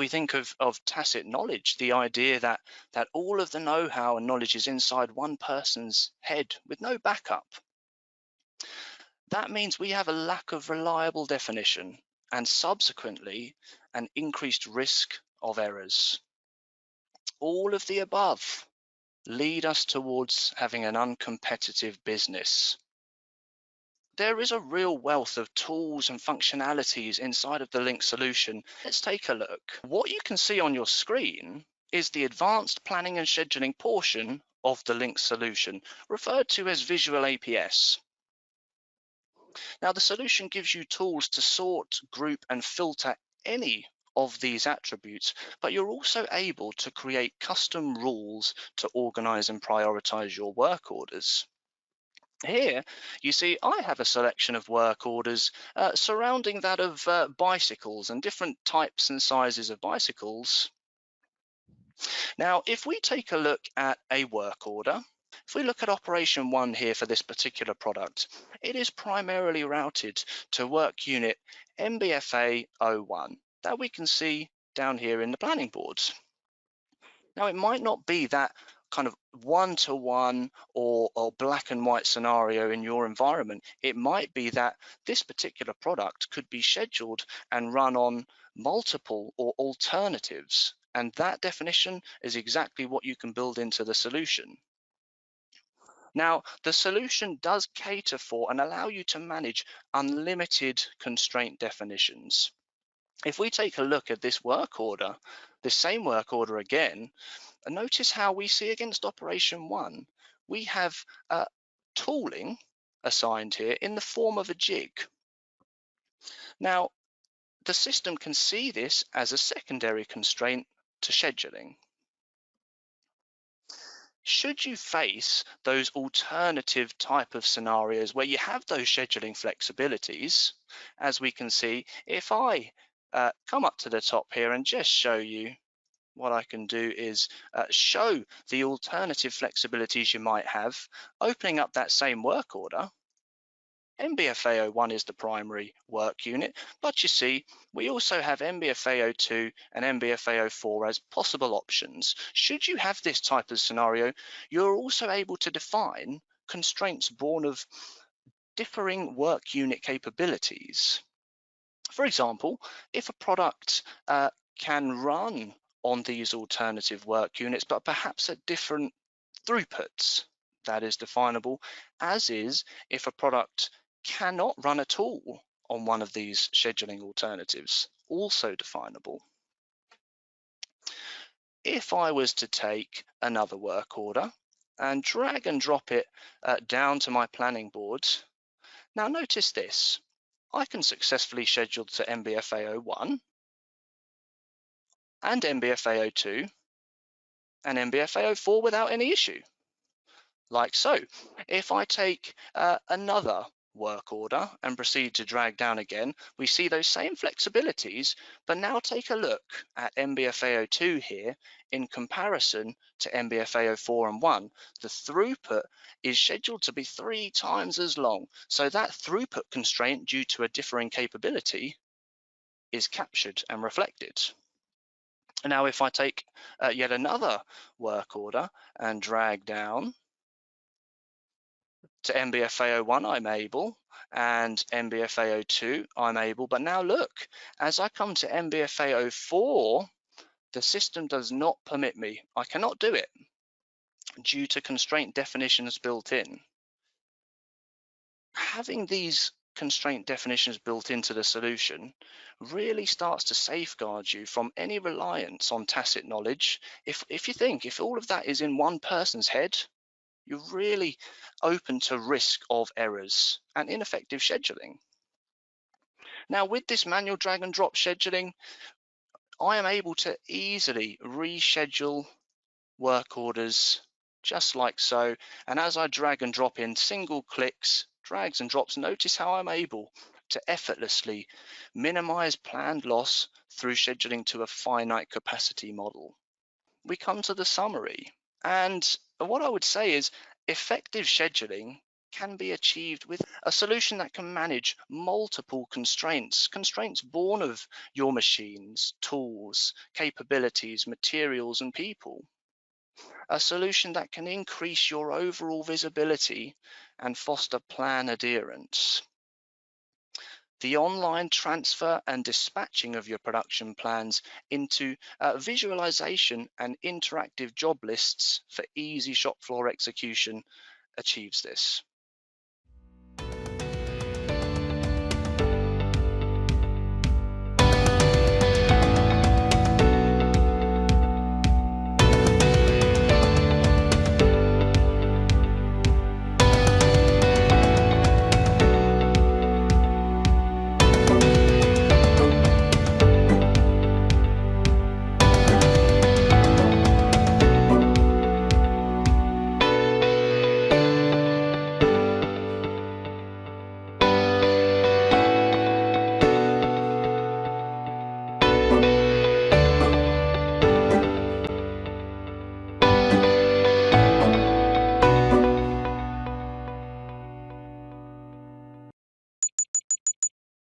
we think of tacit knowledge, the idea that all of the know-how and knowledge is inside one person's head with no backup. That means we have a lack of reliable definition and subsequently an increased risk of errors. All of the above lead us towards having an uncompetitive business. There is a real wealth of tools and functionalities inside of the Link solution. Let's take a look. What you can see on your screen is the advanced planning and scheduling portion of the Link solution, referred to as Visual APS. Now, the solution gives you tools to sort, group, and filter any of these attributes, but you're also able to create custom rules to organize and prioritize your work orders. Here, you see, I have a selection of work orders surrounding that of bicycles and different types and sizes of bicycles. Now, if we take a look at a work order, if we look at operation 1 here for this particular product, it is primarily routed to work unit MBFA 01 that we can see down here in the planning boards. Now, it might not be that kind of one-to-one or black and white scenario in your environment. It might be that this particular product could be scheduled and run on multiple or alternatives. And that definition is exactly what you can build into the solution. Now, the solution does cater for and allow you to manage unlimited constraint definitions. If we take a look at this work order, this same work order again, and notice how we see against operation 1, we have tooling assigned here in the form of a jig. Now, the system can see this as a secondary constraint to scheduling. Should you face those alternative type of scenarios where you have those scheduling flexibilities, as we can see, if I come up to the top here and just show you, what I can do is show the alternative flexibilities you might have, opening up that same work order. MBFA 01 is the primary work unit, but you see, we also have MBFA 02 and MBFA 04 as possible options. Should you have this type of scenario, you're also able to define constraints born of differing work unit capabilities. For example, if a product can run on these alternative work units, but perhaps at different throughputs, that is definable, as is if a product cannot run at all on one of these scheduling alternatives, also definable. If I was to take another work order and drag and drop it down to my planning board, now notice this, I can successfully schedule to MBFA 01 and MBFA 02 and MBFA 04 without any issue, like so. If I take another work order and proceed to drag down again, we see those same flexibilities, but now take a look at MBFA 02 here in comparison to MBFA 04 and 1. The throughput is scheduled to be 3 times as long, so that throughput constraint due to a differing capability is captured and reflected. Now, if I take yet another work order and drag down to MBFA 01, I'm able, and MBFA 02, I'm able. But now look, as I come to MBFA 04, the system does not permit me. I cannot do it due to constraint definitions built in. Having these constraint definitions built into the solution really starts to safeguard you from any reliance on tacit knowledge. If you think, if all of that is in one person's head, you're really open to risk of errors and ineffective scheduling. Now, with this manual drag and drop scheduling, I am able to easily reschedule work orders just like so. And as I drag and drop in single clicks, drags and drops, notice how I'm able to effortlessly minimize planned loss through scheduling to a finite capacity model. We come to the summary, and what I would say is effective scheduling can be achieved with a solution that can manage multiple constraints born of your machines, tools, capabilities, materials, and people. A solution that can increase your overall visibility and foster plan adherence. The online transfer and dispatching of your production plans into visualization and interactive job lists for easy shop floor execution achieves this.